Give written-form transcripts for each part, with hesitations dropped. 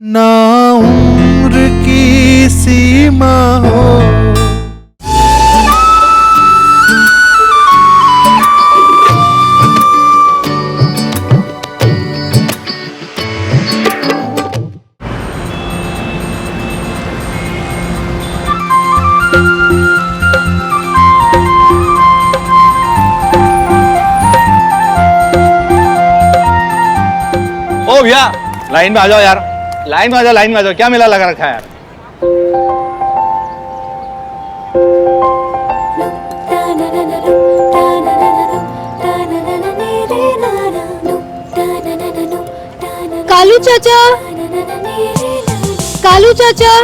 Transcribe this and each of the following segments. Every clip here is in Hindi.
ना उम्र की सीमा हो। ओ भैया, लाइन में आ जाओ यार, लाइन में आ जाओ, लाइन में आ जाओ। क्या मेला लगा रखा है यार। कालू चाचा, कालू चाचा,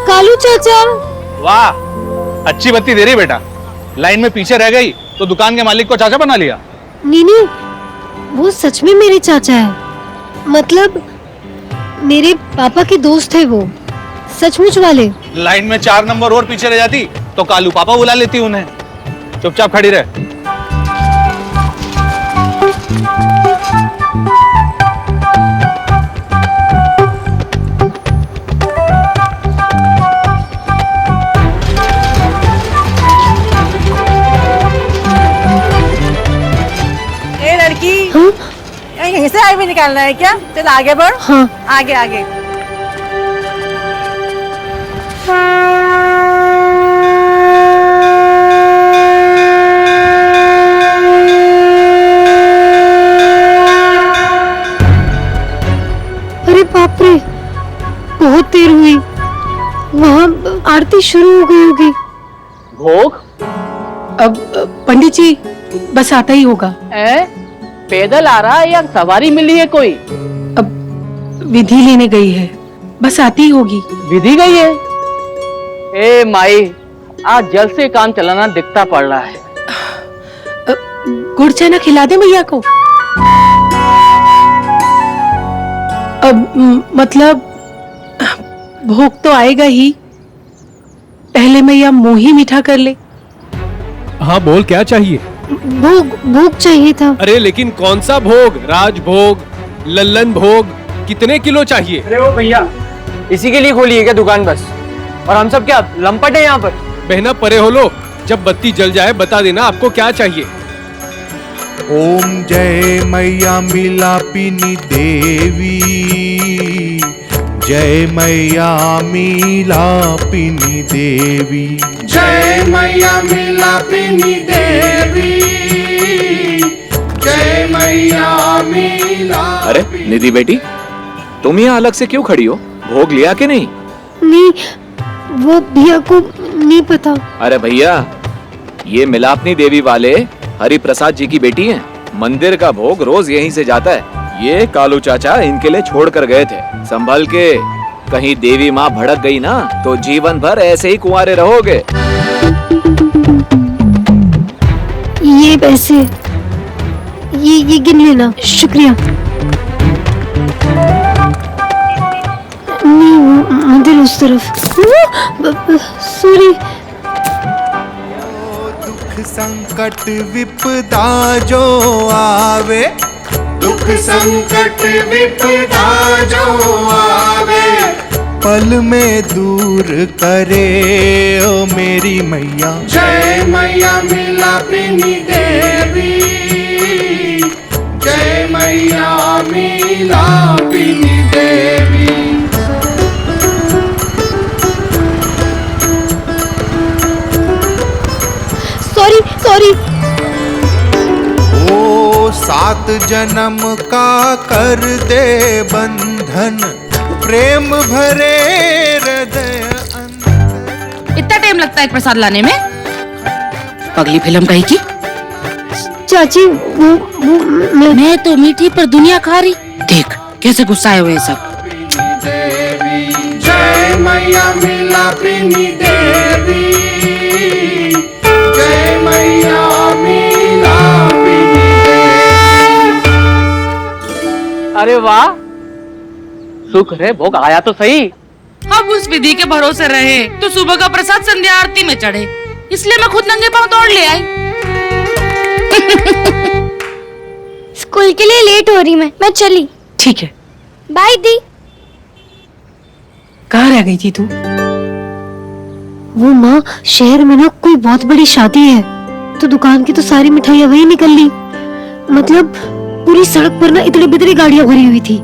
कालू चाचा। वाह, अच्छी बत्ती दे रही बेटा। लाइन में पीछे रह गई तो दुकान के मालिक को चाचा बना लिया। नीनी, वो सच में मेरे चाचा है। मतलब मेरे पापा के दोस्त है वो, सचमुच वाले। लाइन में 4 नंबर और पीछे रह जाती तो कालू पापा बुला लेती उन्हें। चुपचाप खड़ी रह। हाँ? यहीं से आगे भी निकालना है क्या? चल आगे बढ़। हाँ। आगे आगे। अरे बाप रे, बहुत देर हुई। वहाँ आरती शुरू हो गई होगी। भोग? अब पंडित जी बस आता ही होगा। पैदल आ रहा है या सवारी मिली है कोई? अब विधि लेने गई है, बस आती ही होगी। विधि गई है? ए माई, आज जल्द से काम चलाना दिखता पड़ रहा है। गुड़ चना खिला दे मैया को। अब मतलब भोग तो आएगा ही, पहले मैया मुंह ही मीठा कर ले। हाँ बोल, क्या चाहिए? भोग भोग चाहिए था। अरे लेकिन कौन सा भोग? राज भोग, लल्लन भोग, कितने किलो चाहिए? अरे ओ भैया, इसी के लिए खोली है क्या दुकान बस? और हम सब क्या लंपट है यहाँ पर? बहना परे हो लो, जब बत्ती जल जाए बता देना आपको क्या चाहिए। ओम जय मैया मिलापिनी देवी, जय मैया मिलापिनी देवी, जय मैया मिलापिनी देवी, जय मैया मिला। अरे निधि बेटी, तुम यहाँ अलग से क्यों खड़ी हो? भोग लिया कि नहीं? नहीं, वो भैया को नहीं पता। अरे भैया, ये मिलापनी देवी वाले हरि प्रसाद जी की बेटी हैं। मंदिर का भोग रोज यहीं से जाता है। ये कालू चाचा इनके लिए छोड़ कर गए थे। संभल के, कहीं देवी माँ भड़क गई ना तो जीवन भर ऐसे ही कुंवारे रहोगे। ये पैसे, ये गिन लेना। शुक्रिया। नहीं, मंदिर उस तरफ। सॉरी। दुख संकट विपदा जो आवे, दुख संकट विपदा जो आवे, पल में दूर करे ओ मेरी मैया। जय मैया मिलापिनी देवी, जय मैया मिलापिनी देवी। Sorry sorry. ओ 7 जन्म का कर दे बंधन, प्रेम भरे हृदय अंतर। इतना टाइम लगता है प्रसाद लाने में? पगली फिल्म कहीं की? चाची, वो मैं तो मीठी पर दुनिया खा रही। देख कैसे गुस्साए हुए सब। देवी जय मैया मिलापिनी देवी, जय मैया मिलापिनी देवी। अरे वाह, शुक्र है भोग आया तो सही। हम उस विधि के भरोसे रहे तो सुबह का प्रसाद संध्या आरती में चढ़े, इसलिए मैं खुद नंगे पांव दौड़ ले आई। स्कूल के लिए लेट हो रही मैं चली। ठीक है। By the. कहाँ रह गई थी तू? वो माँ, शहर में ना कोई बहुत बड़ी शादी है, तो दुकान की तो सारी मिठाइयाँ वही निकल ली। मतलब पूरी सड़क पर ना इतनी बितनी गाड़ियाँ भरी हुई थी,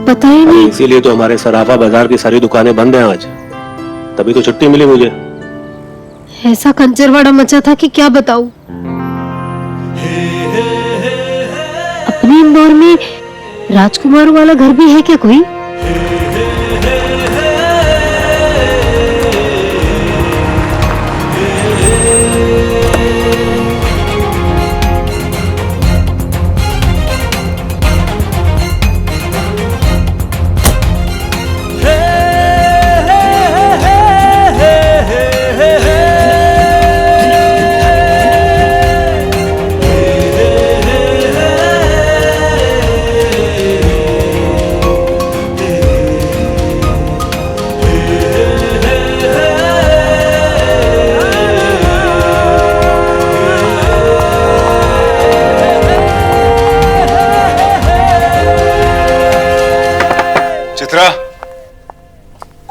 पता ही नहीं। इसीलिए तो हमारे सराफा बाजार की सारी दुकानें बंद हैं आज, तभी तो छुट्टी मिली मुझे। ऐसा कंजरवाड़ा मचा था कि क्या बताऊं। अपने इंदौर में राजकुमार वाला घर भी है क्या कोई?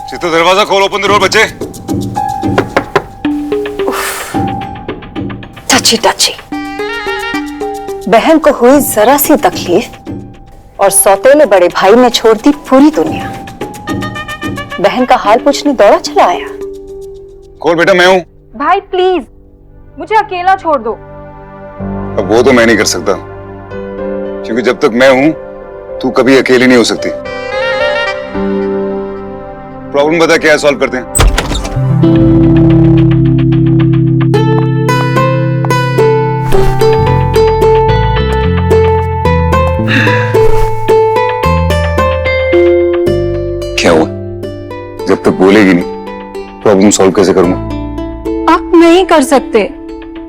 चित्रा, दरवाजा खोल, ओपन द डोर बच्चे। टची टची। बहन को हुई जरा सी तकलीफ और सौतेले बड़े भाई ने छोड़ दी पूरी दुनिया। बहन का हाल पूछने दौड़ा चला आया। खोल बेटा, मैं हूँ। भाई प्लीज मुझे अकेला छोड़ दो। अब वो तो मैं नहीं कर सकता, क्योंकि जब तक मैं हूँ तू कभी अकेली नहीं हो सकती। प्रॉब्लम बता, क्या है, सॉल्व करते हैं। क्या हुआ? जब तक बोलेगी नहीं प्रॉब्लम सॉल्व कैसे करूंगा? आप नहीं कर सकते,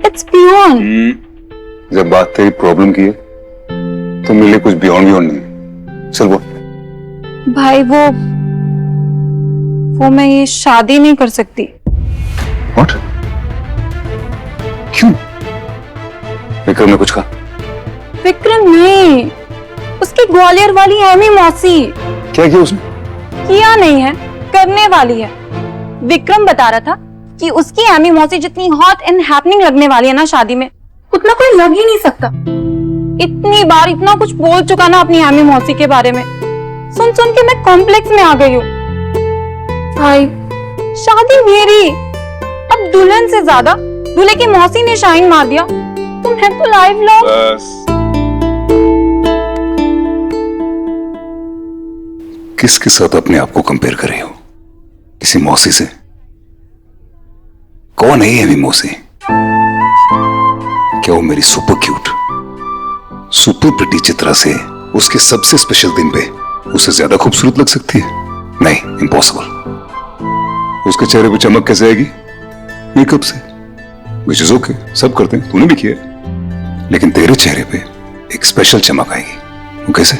इट्स बियॉन्ड। जब बात तेरी प्रॉब्लम की है तो मेरे लिए कुछ बियॉन्ड नहीं। चल बोल। भाई वो मैं ये शादी नहीं कर सकती। What? क्यों? विक्रम ने कुछ कहा? विक्रम नहीं, उसकी ग्वालियर वाली एमी मौसी। क्या किया उसने? किया नहीं है, करने वाली है। विक्रम बता रहा था कि उसकी एमी मौसी जितनी हॉट एंड हैपनिंग लगने वाली है ना शादी में, उतना कोई लग ही नहीं सकता। इतनी बार इतना कुछ बोल चुका ना अपनी एमी मौसी के बारे में, सुन सुन के मैं कॉम्प्लेक्स में आ गई हूँ। भाई शादी मेरी, अब दुल्हन से ज्यादा दूल्हे की मौसी ने शाइन मार दिया, तो मैं तो लाइफ लॉन्ग। किसके साथ अपने आप को कंपेयर कर रही हो? किसी मौसी से? कौन है ये मौसी? क्या वो मेरी super cute super pretty Chitra से उसके सबसे स्पेशल दिन पे उससे ज्यादा खूबसूरत लग सकती है? नहीं, इम्पॉसिबल। उसके चेहरे पे चमक कैसे आएगी? मेकअप से, विच इज ओके, सब करते हैं, तूने भी किया है। लेकिन तेरे चेहरे पे एक स्पेशल चमक आएगी। वो कैसे?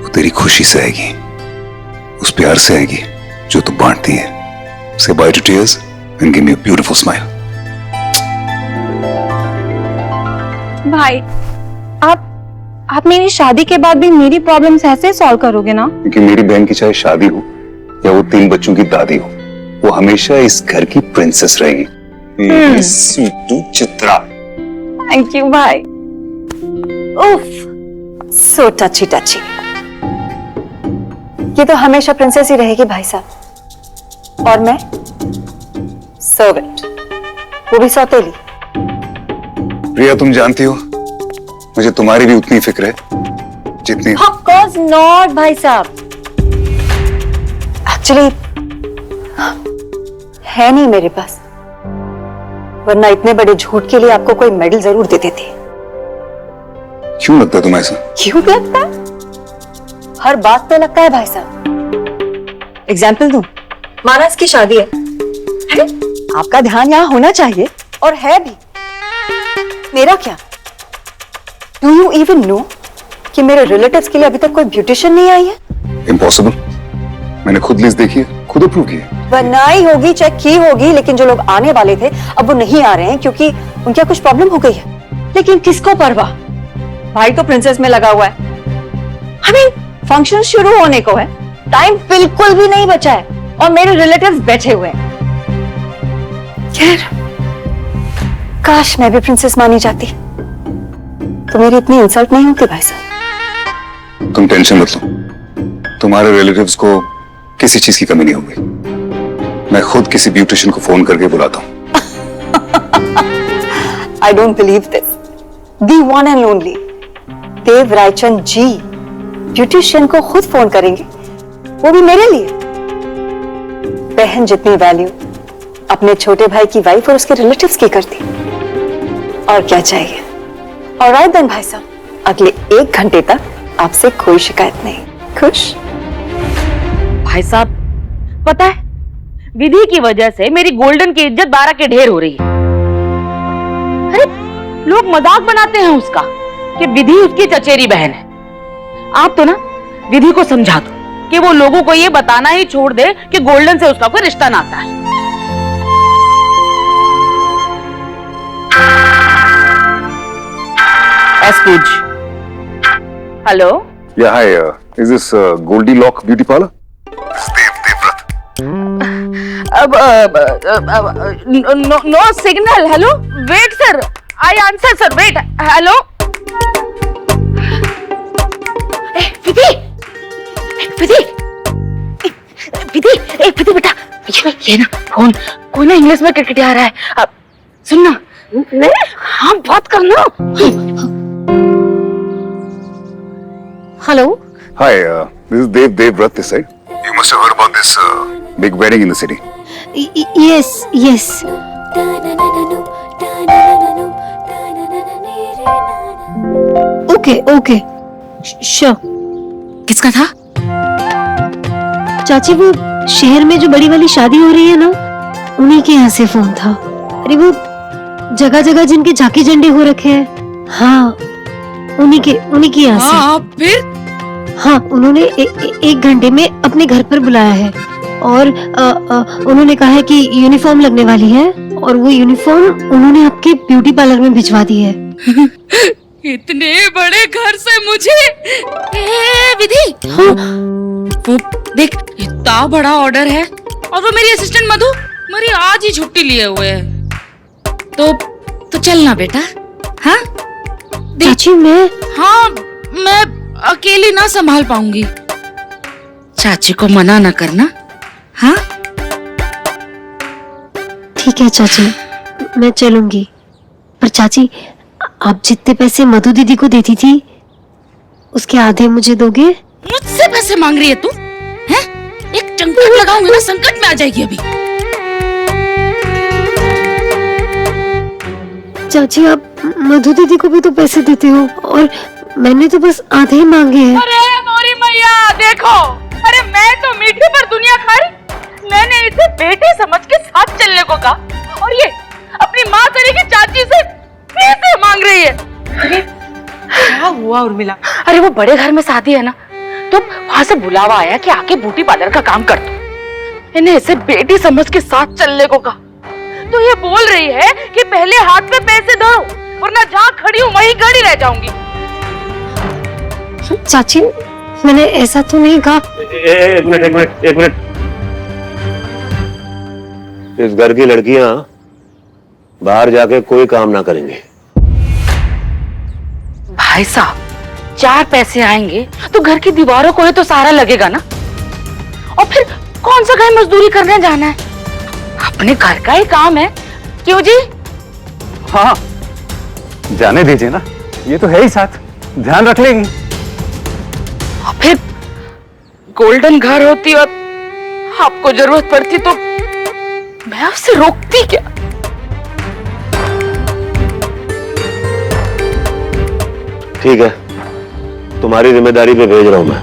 वो तेरी खुशी से आएगी, उस प्यार से आएगी जो तू बांटती है। Say bye to tears and give me a beautiful smile. भाई आप मेरी शादी के बाद भी मेरी प्रॉब्लम्स ऐसे सॉल्व करोगे ना? क्योंकि मेरी बहन की चाहे शादी हो या वो 3 बच्चों की दादी हो, वो हमेशा इस घर की प्रिंसेस रहेगी। स्वीटू चित्रा। थैंक यू भाई। उफ, सो टची टची। ये तो हमेशा प्रिंसेस ही रहेगी भाई साहब, और मैं सर्वेंट, वो भी सौतेली। प्रिया, तुम जानती हो मुझे तुम्हारी भी उतनी फिक्र है जितनी। Of course not भाई साहब। एक्चुअली है नहीं मेरे पास, वरना इतने बड़े झूठ के लिए आपको कोई मेडल जरूर दे देती। क्यों लगता है तुम्हें ऐसा? क्यों लगता है? हर बात पे लगता है भाई साहब। एग्जाम्पल दूं? माना इसकी शादी है, आपका ध्यान यहाँ होना चाहिए, और है भी। मेरा क्या? डू यू इवन नो कि मेरे रिलेटिव्स के लिए अभी तक कोई ब्यूटिशियन नहीं आई है? इम्पॉसिबल। मैंने खुद लिस्ट देखी है, खुद अप्रूव की है। बनाई होगी, चेक की होगी, लेकिन जो लोग आने वाले थे अब वो नहीं आ रहे हैं क्योंकि उनके कुछ प्रॉब्लम हो गई है। लेकिन किसको परवाह, भाई तो प्रिंसेस में लगा हुआ है। फंक्शन शुरू होने को है, टाइम बिल्कुल भी नहीं बचा है और मेरे रिलेटिव्स बैठे हुए हैं। खैर, काश मैं भी प्रिंसेस मानी जाती तो मेरी इतनी इंसल्ट नहीं होती भाई साहब। तुम टेंशन मत लो, तुम्हारे रिलेटिव्स को किसी चीज की कमी नहीं होगी। मैं खुद किसी ब्यूटिशियन को फोन करके बुलाता हूँ। I don't believe this. The one and only Dev Raichand ji beautician को खुद फोन करेंगे, वो भी मेरे लिए। बहन जितनी वैल्यू अपने छोटे भाई की वाइफ और उसके रिलेटिव्स की करती, और क्या चाहिए। ऑलराइट देन भाई साहब, अगले 1 घंटे तक आपसे कोई शिकायत नहीं। खुश? भाई साहब, पता है विधि की वजह से मेरी गोल्डन की इज्जत 12 के ढेर हो रही है। अरे लोग मजाक बनाते हैं उसका कि विधि उसकी चचेरी बहन है। आप तो ना विधि को समझा दो कि वो लोगों को ये बताना ही छोड़ दे कि गोल्डन से उसका कोई रिश्ता नाता है। एस्पूज। Hello. Yeah, hi. Is this Goldilocks Beauty Parlor? No signal. Hello, wait sir, I answer sir, wait. Hello Vidhi, Vidhi, Vidhi, Vidhi बेटा, ये ना फोन कोई ना इंग्लिश में किटकिटा रहा है। अब सुनना, हाँ बात करना। Hello. Hi, this is Dev Vrat this side. You must have heard about this big wedding in the city. Yes, yes. Okay, okay. Sure. किसका था? चाची, वो शहर में जो बड़ी वाली शादी हो रही है ना, उन्हीं के यहाँ से फोन था। अरे वो जगह जगह जिनके झांकी झंडे हो रखे हैं, हाँ उन्हीं के यहाँ से। हाँ, फिर? हाँ, उन्होंने 1 घंटे में अपने घर पर बुलाया है और उन्होंने कहा है कि यूनिफॉर्म लगने वाली है और वो यूनिफॉर्म उन्होंने आपके ब्यूटी पार्लर में भिजवा दी है। इतने बड़े घर से मुझे विधि, हाँ। वो देख, इतना बड़ा ऑर्डर है और वो मेरी असिस्टेंट मधु मेरी आज ही छुट्टी लिए हुए है। तो चलना बेटा। हाँ चाची, मैं अकेली ना संभाल पाऊंगी। चाची को मना ना करना। हाँ ठीक है चाची, मैं चलूंगी। पर चाची, आप जितने पैसे मधु दीदी को देती थी उसके आधे मुझे दोगे? मुझसे पैसे मांग रही है तू? हैं? एक चंपट लगाऊंगी ना, संकट में आ जाएगी अभी। चाची, आप मधु दीदी को भी तो पैसे देते हो और मैंने तो बस आधे ही मांगे हैं। अरे मोरी मैया देखो, अरे मैं तो मीठी पर दुनिया खाई। मैंने इसे बेटे समझ के साथ चलने को कहा और ये अपनी माँ तरीके चाची से पैसे मांग रही है। अरे क्या हुआ उर्मिला? अरे वो बड़े घर में शादी है ना, तो वहां से बुलावा आया कि आके ब्यूटी पार्लर का काम कर दो। इन्हें इसे बेटी समझ के साथ चलने को कहा तो ये बोल रही है कि पहले हाथ पे पैसे धरो वरना जहाँ खड़ी हूँ वहीं खड़ी रह जाऊंगी। चाची, मैंने ऐसा तो नहीं कहा। एक मिनट। इस घर की लड़कियां बाहर जाके कोई काम ना करेंगे। भाई साहब, 4 पैसे आएंगे तो घर की दीवारों को ही तो सहारा लगेगा ना। और फिर कौन सा कहीं मजदूरी करने जाना है? अपने घर का ही काम है, क्यों जी? हाँ, जाने दीजिए ना, ये तो है ही साथ, ध्यान रख लेगी। और फिर गोल्डन घर होती और आपको जरूरत पड़ती तो मैं आपसे रोकती क्या? ठीक है, तुम्हारी जिम्मेदारी पे भेज रहा हूं मैं।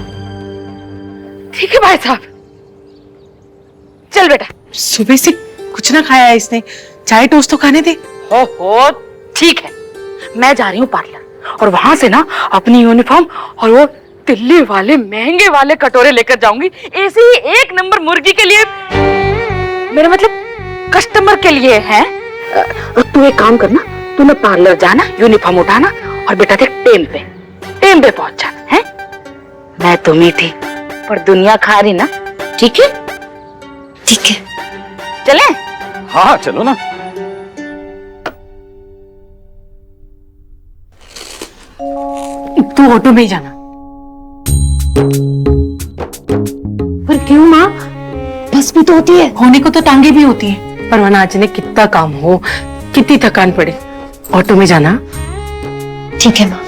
ठीक है भाई साहब, चल बेटा। सुबह से कुछ ना खाया है इसने, चाय टोस्ट तो खाने दे। हो ठीक है, मैं जा रही हूँ पार्लर और वहां से ना अपनी यूनिफॉर्म और वो दिल्ली वाले महंगे वाले कटोरे लेकर जाऊंगी, ऐसे ही एक नंबर मुर्गी के लिए, मेरा मतलब कस्टमर के लिए है। तू एक काम करना, तू ना पार्लर जाना, यूनिफॉर्म उठाना और बेटा देख टेम पे पहुंच जाना है। मैं तो मीठी पर दुनिया खा रही ना, ठीक है? ठीक है, चले? हाँ चलो ना। तू ऑटो में ही जाना। पर क्यों माँ, बस भी तो होती है। होने को तो टांगे भी होती है, पर वरना आज ने कितना काम हो, कितनी थकान पड़े, ऑटो में जाना। ठीक है माँ।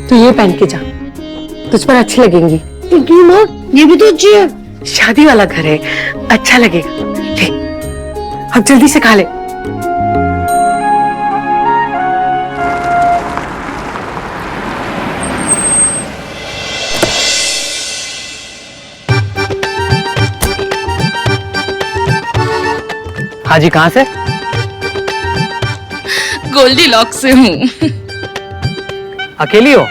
तो ये पहन के जा, तुझ पर अच्छी लगेंगी। क्यों माँ, ये भी तो अच्छी है। शादी वाला घर है, अच्छा लगेगा। ले, अब जल्दी से खा ले। हाँ जी, कहाँ से? गोल्डी लॉक से हूँ। अकेली हो?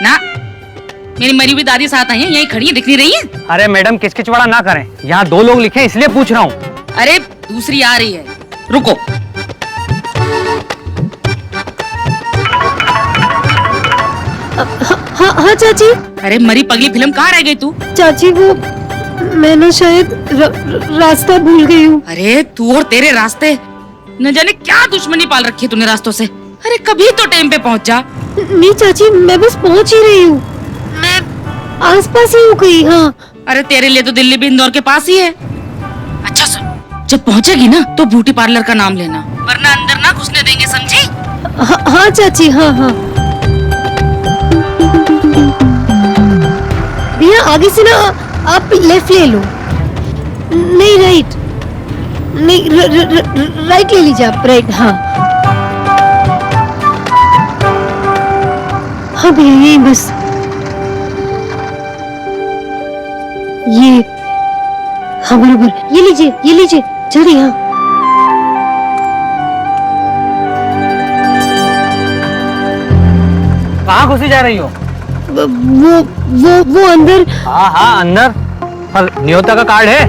ना, मेरी मरी हुई दादी साथ आई है, यहीं खड़ी है, दिख नहीं रही है? अरे मैडम किचकिचवाड़ा ना करें, यहाँ 2 लोग लिखे हैं इसलिए पूछ रहा हूँ। अरे दूसरी आ रही है, रुको। हाँ चाची। अरे मरी पगली फिल्म कहाँ रह गई तू? चाची वो मैं ना शायद रास्ता भूल गई हूँ। अरे तू और तेरे रास्ते, न जाने क्या दुश्मनी पाल रखी है तूने रास्तों से। अरे कभी तो टाइम पे पहुँच जा। नहीं चाची, मैं बस पहुँच ही रही हूँ, मैं आसपास ही हूँ कहीं। हाँ। अरे तेरे लिए तो दिल्ली भी इंदौर के पास ही है। अच्छा सुन, जब पहुँचेगी ना तो ब्यूटी पार्लर का नाम लेना, वरना अंदर ना घुसने देंगे, समझी? हाँ चाची, हाँ हाँ। भैया आगे से ना आप लेफ्ट ले लो। नहीं राइट, नहीं राइट ले लीजिए आप, राइट। हाँ हाँ भैया यही बस, ये हाँ बराबर, ये लीजिए जल्दी। हाँ कहाँ घुसी जा रही हो? वो अंदर। हाँ अंदर, पर न्योता का कार्ड है?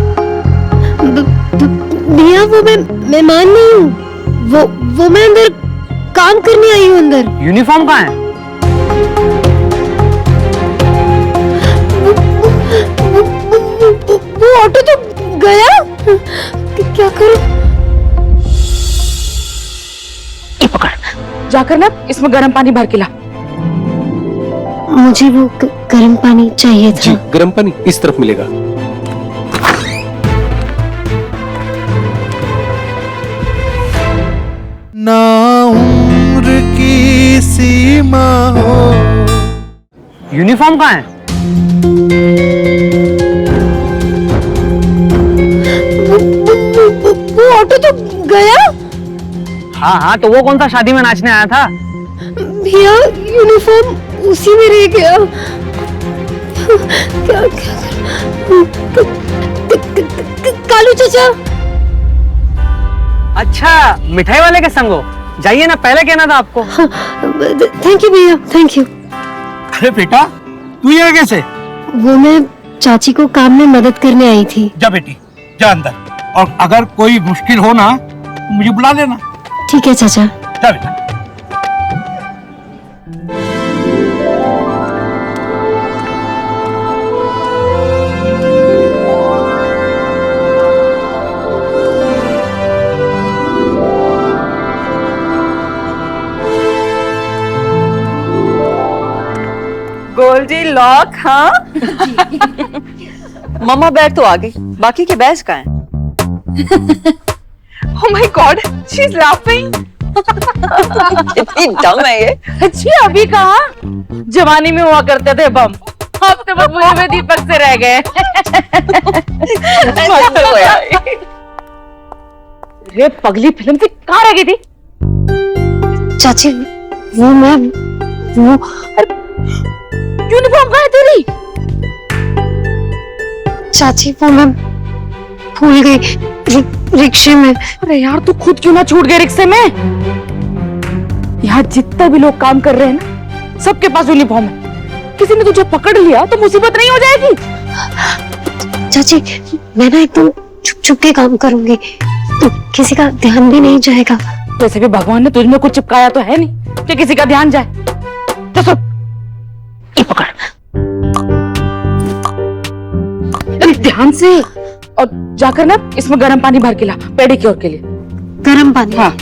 भैया वो मैं मेहमान नहीं हूँ, वो मैं अंदर काम करने आई हूँ। अंदर यूनिफॉर्म कहाँ है? वो ऑटो तो गया, क्या करूं? ये पकड़, जाकर ना इसमें गर्म पानी भर के ला। मुझे वो गर्म पानी चाहिए था। जी, गर्म पानी इस तरफ मिलेगा। ना उम्र की सीमा हो। यूनिफॉर्म कहाँ है? वो ऑटो तो गया। हाँ तो वो कौन सा शादी में नाचने आया था? भैया यूनिफॉर्म उसी में रह गया। क्या कालू चाचा। अच्छा, मिठाई वाले के संग हो? जाइए ना, पहले कहना था आपको। थैंक यू भैया, थैंक यू। अरे बेटा, तू यहाँ कैसे? वो मैं चाची को काम में मदद करने आई थी। जा बेटी, जा अंदर, और अगर कोई मुश्किल हो ना तो मुझे बुला लेना। ठीक है चाचा। जा बेटा। गोल्डी लॉक। हाँ मम्मा बैग तो आ गई, बाकी के बैच कहाँ हैं? Oh my God, she's laughing. कितनी डम है ये। अच्छी अभी कहाँ, जवानी में हुआ करते थे बम, अब तो बबुए में दीपक से रह गए। ये पगली फिल्म थी, कहाँ रह गई थी? चाची वो यूनिफॉर्म कहाँ है तेरी? चाची वो मैं भूल गई रिक्शे में। अरे यार तू खुद क्यों ना छूट गई रिक्शे में? यहाँ जितने भी लोग काम कर रहे हैं ना, सबके पास यूनिफॉर्म है। किसी ने तुझे पकड़ लिया तो मुसीबत नहीं हो जाएगी? चाची, मैं ना एकदम छुप छुप के काम करूंगी, तो किसी का ध्यान भी नहीं जाएगा। वैसे भी भगवान ने तुझमें कुछ चिपकाया तो है नहीं कि किसी का ध्यान जाए। तो सुन, ये पकड़, ध्यान से, और जाकर ना इसमें गर्म पानी भर के ला, पेडिक्योर के लिए। गर्म पानी? हाँ।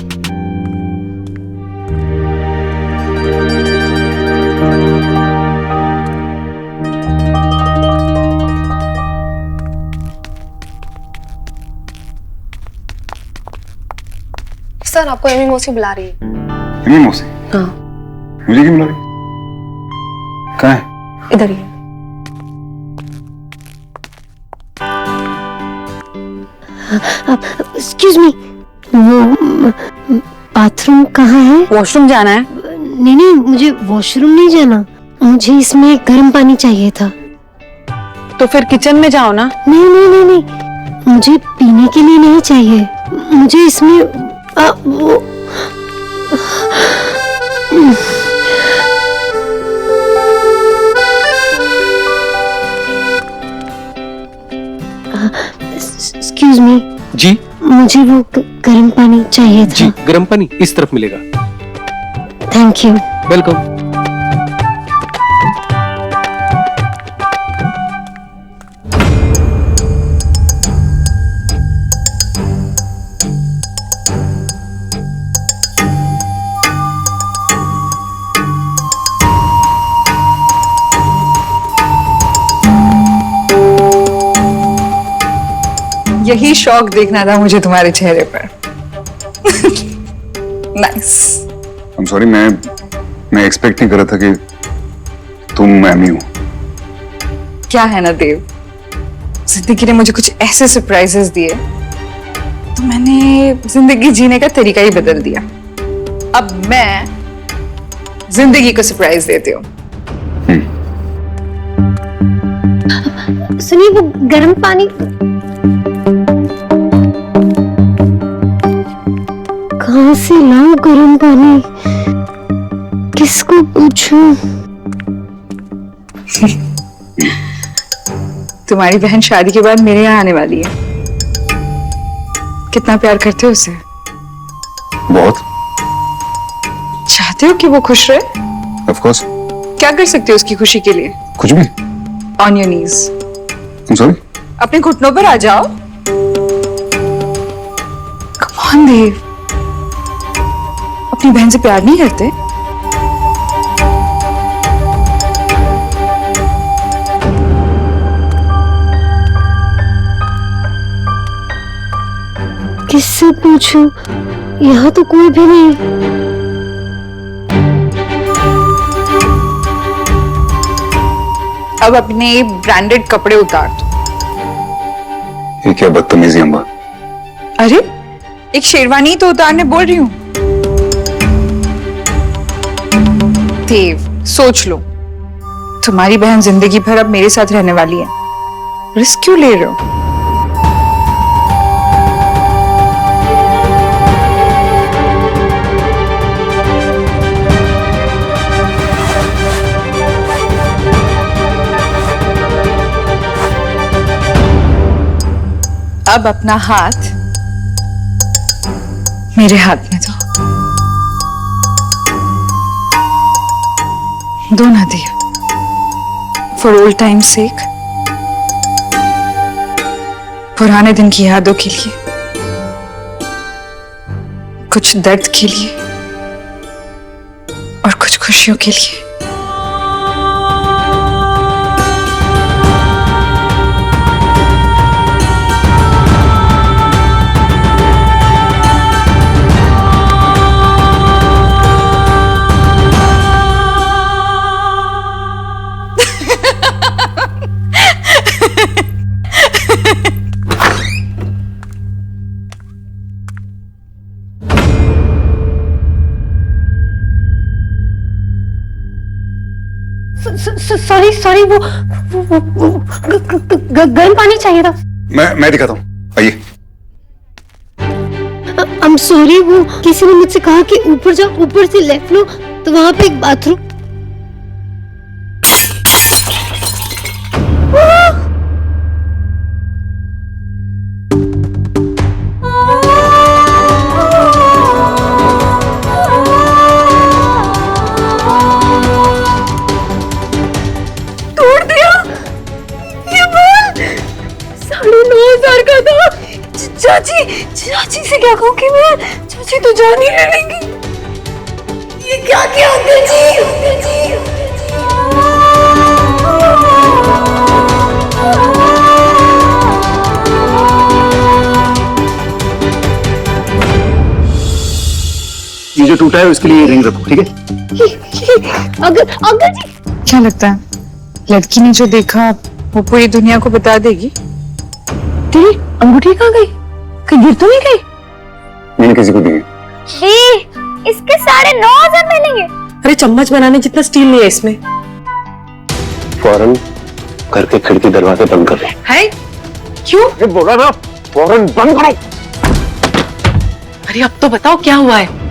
सर, आपको एमी मौसी बुला रही है। एमी मौसी? हाँ। मुझे क्यों बुला रही? कहाँ है? इधर ही है। एक्सक्यूज मी, वो बाथरूम कहाँ है? वॉशरूम जाना है? नहीं नहीं, मुझे वॉशरूम नहीं जाना, मुझे इसमें गर्म पानी चाहिए था। तो फिर किचन में जाओ ना। नहीं नहीं नहीं नहीं, मुझे पीने के लिए नहीं चाहिए, मुझे इसमें वो एक्सक्यूज मी जी, मुझे वो गर्म पानी चाहिए था। जी, गर्म पानी इस तरफ मिलेगा। Thank you. वेलकम। यही शौक देखना था मुझे तुम्हारे चेहरे पर। नाइस। आई एम सॉरी, मैं एक्सपेक्ट नहीं कर रहा था कि तुम एमी हो। क्या है ना देव, जिंदगी ने मुझे कुछ ऐसे सरप्राइजेस दिए तो मैंने जिंदगी जीने का तरीका ही बदल दिया। अब मैं जिंदगी को सरप्राइज देती हूँ। सुनिए, वो गर्म पानी कहाँ से लाऊं? गर्म पानी किसको पूछूं? तुम्हारी बहन शादी के बाद मेरे यहाँ आने वाली है। कितना प्यार करते हो उसे? बहुत। चाहते हो कि वो खुश रहे? Of course. क्या कर सकते हो उसकी खुशी के लिए? कुछ भी। On your knees. I'm sorry? अपने घुटनों पर आ जाओ। Come on, देव, अपनी बहन से प्यार नहीं करते? किससे पूछूं? यहाँ तो कोई भी नहीं। अब अपने ब्रांडेड कपड़े उतार दो। ये क्या बदतमीजी अम्बा? अरे, एक शेरवानी तो उतारने बोल रही हूँ। देव, सोच लो, तुम्हारी बहन जिंदगी भर अब मेरे साथ रहने वाली है, रिस्क क्यों ले रहे हो? अब अपना हाथ मेरे हाथ में दो। दो ना दिया, फॉर ओल्ड टाइम सेक, पुराने दिन की यादों के लिए, कुछ दर्द के लिए और कुछ खुशियों के लिए। सॉरी सॉरी, वो गर्म पानी चाहिए था। मैं दिखाता हूँ, आइए। आई एम सॉरी, वो किसी ने मुझसे कहा कि ऊपर जाओ, ऊपर से लेफ्ट लो तो वहां पे एक बाथरूम। चाची चाची से क्या कहूँ कि मैं चाची तो जान ही ले लेंगी। ये क्या किया अंकल जी, अंकल जी। ये जो टूटा है उसके लिए रिंग रखो, ठीक है? अंकल जी क्या लगता है लड़की ने जो देखा वो पूरी दुनिया को बता देगी? तेरी अंगूठी कहाँ गई? कहीं गिर तो नहीं गई? मैंने किसी को दी है। इसके 9,500 मिलेंगे। अरे चम्मच बनाने जितना स्टील नहीं है इसमें। फौरन घर के खिड़की दरवाजे बंद कर दो। है क्यों? बोला ना फौरन बंद करो। अरे अब तो बताओ क्या हुआ है?